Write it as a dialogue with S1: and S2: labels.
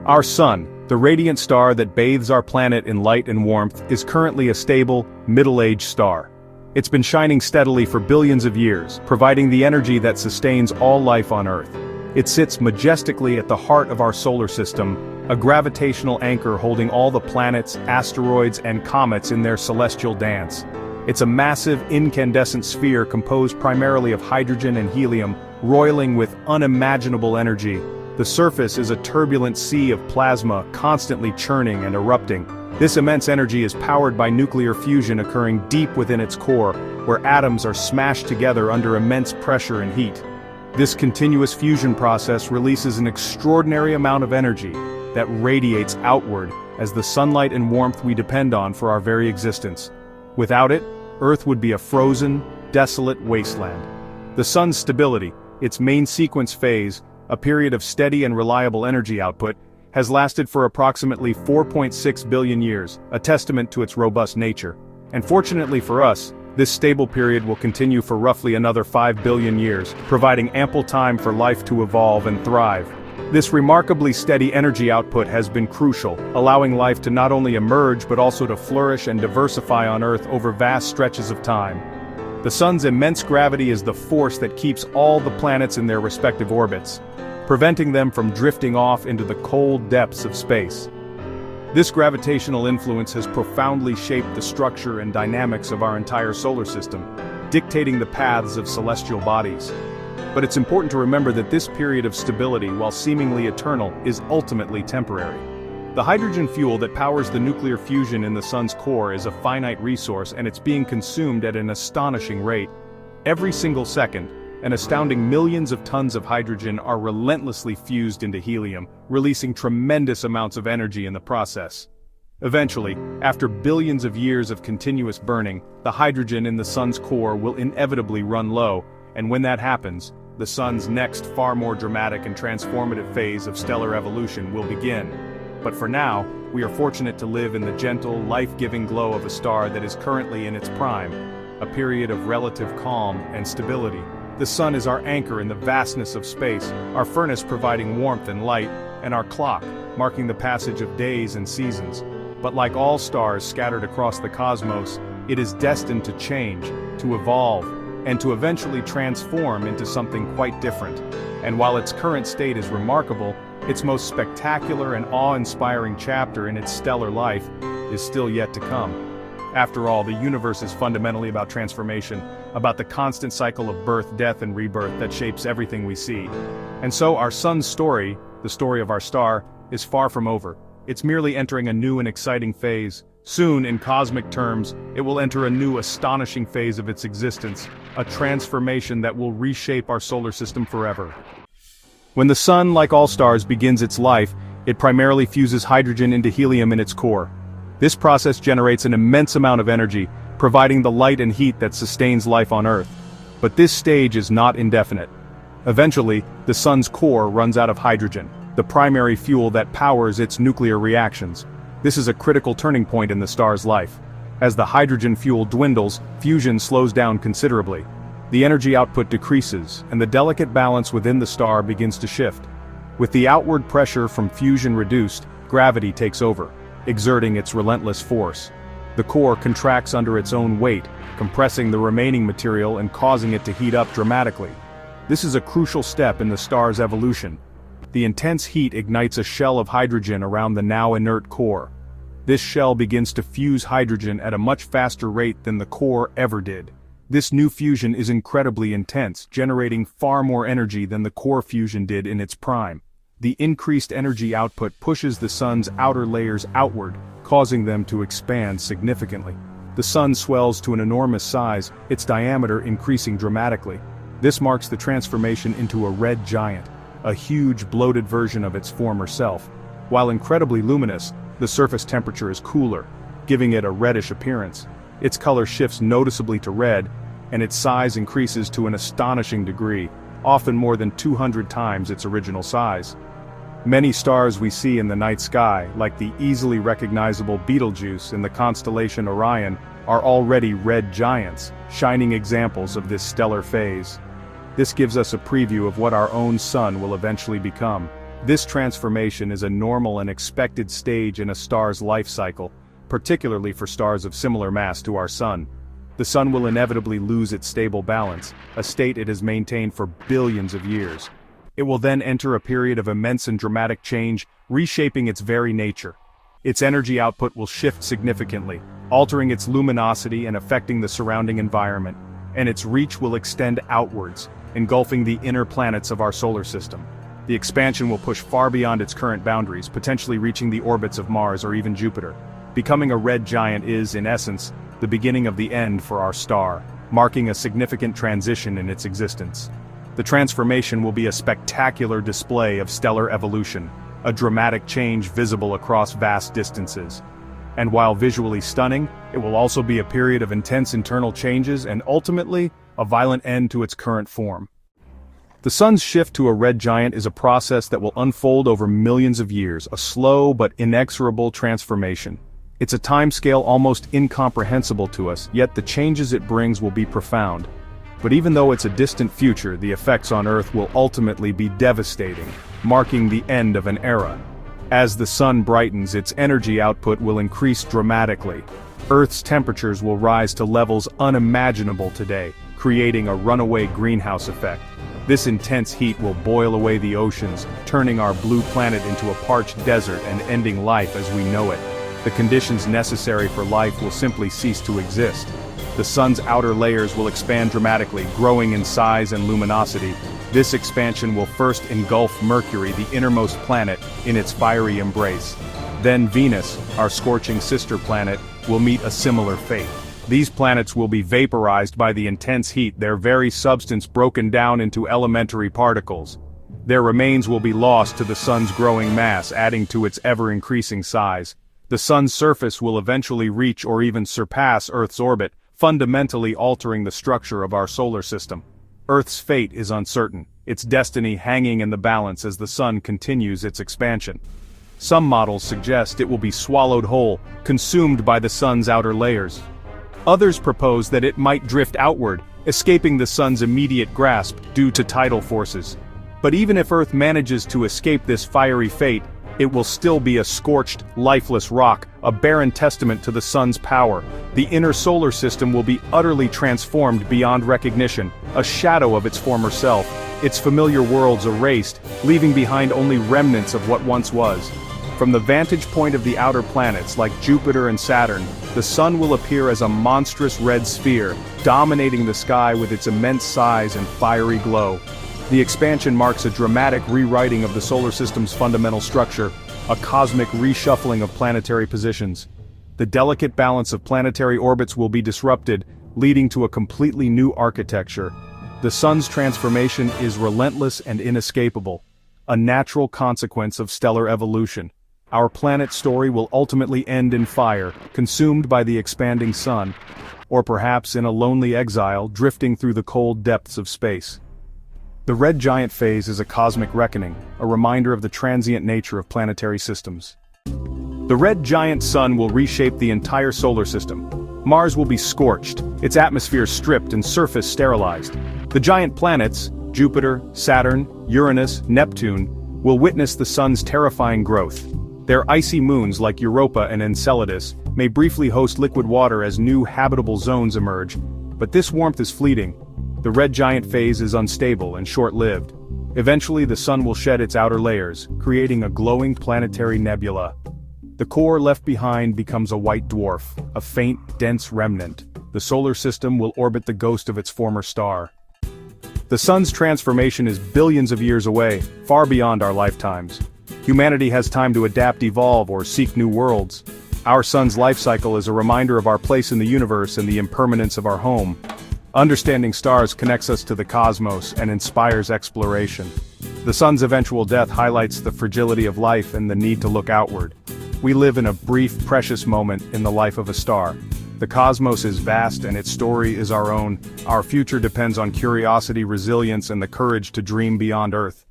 S1: Our Sun, the radiant star that bathes our planet in light and warmth, is currently a stable, middle-aged star. It's been shining steadily for billions of years, providing the energy that sustains all life on Earth. It sits majestically at the heart of our solar system, a gravitational anchor holding all the planets, asteroids, and comets in their celestial dance. It's a massive, incandescent sphere composed primarily of hydrogen and helium, roiling with unimaginable energy. The surface is a turbulent sea of plasma, constantly churning and erupting. This immense energy is powered by nuclear fusion occurring deep within its core, where atoms are smashed together under immense pressure and heat. This continuous fusion process releases an extraordinary amount of energy that radiates outward as the sunlight and warmth we depend on for our very existence. Without it, Earth would be a frozen, desolate wasteland. The Sun's stability, its main sequence phase, a period of steady and reliable energy output, has lasted for approximately 4.6 billion years, a testament to its robust nature. And fortunately for us, this stable period will continue for roughly another 5 billion years, providing ample time for life to evolve and thrive. This remarkably steady energy output has been crucial, allowing life to not only emerge but also to flourish and diversify on Earth over vast stretches of time. The Sun's immense gravity is the force that keeps all the planets in their respective orbits, preventing them from drifting off into the cold depths of space. This gravitational influence has profoundly shaped the structure and dynamics of our entire solar system, dictating the paths of celestial bodies. But it's important to remember that this period of stability, while seemingly eternal, is ultimately temporary. The hydrogen fuel that powers the nuclear fusion in the Sun's core is a finite resource, and it's being consumed at an astonishing rate. Every single second, an astounding millions of tons of hydrogen are relentlessly fused into helium, releasing tremendous amounts of energy in the process. Eventually, after billions of years of continuous burning, the hydrogen in the Sun's core will inevitably run low, and when that happens, the Sun's next far more dramatic and transformative phase of stellar evolution will begin. But for now, we are fortunate to live in the gentle, life-giving glow of a star that is currently in its prime, a period of relative calm and stability. The Sun is our anchor in the vastness of space, our furnace providing warmth and light, and our clock, marking the passage of days and seasons. But like all stars scattered across the cosmos, it is destined to change, to evolve, and to eventually transform into something quite different. And while its current state is remarkable, its most spectacular and awe-inspiring chapter in its stellar life is still yet to come. After all, the universe is fundamentally about transformation, about the constant cycle of birth, death, and rebirth that shapes everything we see. And so our Sun's story, the story of our star, is far from over. It's merely entering a new and exciting phase. Soon, in cosmic terms, it will enter a new astonishing phase of its existence, a transformation that will reshape our solar system forever. When the Sun, like all stars, begins its life, it primarily fuses hydrogen into helium in its core. This process generates an immense amount of energy, providing the light and heat that sustains life on Earth. But this stage is not indefinite. Eventually, the Sun's core runs out of hydrogen, the primary fuel that powers its nuclear reactions. This is a critical turning point in the star's life. As the hydrogen fuel dwindles, fusion slows down considerably. The energy output decreases, and the delicate balance within the star begins to shift. With the outward pressure from fusion reduced, gravity takes over, exerting its relentless force. The core contracts under its own weight, compressing the remaining material and causing it to heat up dramatically. This is a crucial step in the star's evolution. The intense heat ignites a shell of hydrogen around the now inert core. This shell begins to fuse hydrogen at a much faster rate than the core ever did. This new fusion is incredibly intense, generating far more energy than the core fusion did in its prime. The increased energy output pushes the Sun's outer layers outward, causing them to expand significantly. The Sun swells to an enormous size, its diameter increasing dramatically. This marks the transformation into a red giant, a huge bloated version of its former self. While incredibly luminous, the surface temperature is cooler, giving it a reddish appearance. Its color shifts noticeably to red, and its size increases to an astonishing degree, often more than 200 times its original size. Many stars we see in the night sky, like the easily recognizable Betelgeuse in the constellation Orion, are already red giants, shining examples of this stellar phase. This gives us a preview of what our own Sun will eventually become, This transformation is a normal and expected stage in a star's life cycle, particularly for stars of similar mass to our Sun. The Sun will inevitably lose its stable balance, a state it has maintained for billions of years. It will then enter a period of immense and dramatic change, reshaping its very nature. Its energy output will shift significantly, altering its luminosity and affecting the surrounding environment, and its reach will extend outwards, engulfing the inner planets of our solar system. The expansion will push far beyond its current boundaries, potentially reaching the orbits of Mars or even Jupiter. Becoming a red giant is, in essence, the beginning of the end for our star, marking a significant transition in its existence. The transformation will be a spectacular display of stellar evolution, a dramatic change visible across vast distances. And while visually stunning, it will also be a period of intense internal changes and ultimately, a violent end to its current form. The Sun's shift to a red giant is a process that will unfold over millions of years, a slow but inexorable transformation. It's a timescale almost incomprehensible to us, yet the changes it brings will be profound. But even though it's a distant future, the effects on Earth will ultimately be devastating, marking the end of an era. As the Sun brightens, its energy output will increase dramatically. Earth's temperatures will rise to levels unimaginable today, creating a runaway greenhouse effect. This intense heat will boil away the oceans, turning our blue planet into a parched desert and ending life as we know it. The conditions necessary for life will simply cease to exist. The Sun's outer layers will expand dramatically, growing in size and luminosity. This expansion will first engulf Mercury, the innermost planet, in its fiery embrace. Then Venus, our scorching sister planet, will meet a similar fate. These planets will be vaporized by the intense heat, their very substance broken down into elementary particles. Their remains will be lost to the Sun's growing mass, adding to its ever-increasing size. The Sun's surface will eventually reach or even surpass Earth's orbit, fundamentally altering the structure of our solar system. Earth's fate is uncertain, its destiny hanging in the balance as the Sun continues its expansion. Some models suggest it will be swallowed whole, consumed by the Sun's outer layers. Others propose that it might drift outward, escaping the Sun's immediate grasp due to tidal forces. But even if Earth manages to escape this fiery fate, it will still be a scorched, lifeless rock, a barren testament to the Sun's power. The inner solar system will be utterly transformed beyond recognition, a shadow of its former self, its familiar worlds erased, leaving behind only remnants of what once was. From the vantage point of the outer planets like Jupiter and Saturn, the Sun will appear as a monstrous red sphere, dominating the sky with its immense size and fiery glow. The expansion marks a dramatic rewriting of the solar system's fundamental structure, a cosmic reshuffling of planetary positions. The delicate balance of planetary orbits will be disrupted, leading to a completely new architecture. The Sun's transformation is relentless and inescapable, a natural consequence of stellar evolution. Our planet's story will ultimately end in fire, consumed by the expanding Sun, or perhaps in a lonely exile drifting through the cold depths of space. The red giant phase is a cosmic reckoning, a reminder of the transient nature of planetary systems. The red giant Sun will reshape the entire solar system. Mars will be scorched, its atmosphere stripped and surface sterilized. The giant planets, Jupiter, Saturn, Uranus, Neptune, will witness the Sun's terrifying growth. Their icy moons like Europa and Enceladus may briefly host liquid water as new habitable zones emerge, but this warmth is fleeting. The red giant phase is unstable and short-lived. Eventually the Sun will shed its outer layers, creating a glowing planetary nebula. The core left behind becomes a white dwarf, a faint, dense remnant. The solar system will orbit the ghost of its former star. The Sun's transformation is billions of years away, far beyond our lifetimes. Humanity has time to adapt, evolve, or seek new worlds. Our Sun's life cycle is a reminder of our place in the universe and the impermanence of our home. Understanding stars connects us to the cosmos and inspires exploration. The Sun's eventual death highlights the fragility of life and the need to look outward. We live in a brief, precious moment in the life of a star. The cosmos is vast and its story is our own. Our future depends on curiosity, resilience, and the courage to dream beyond Earth.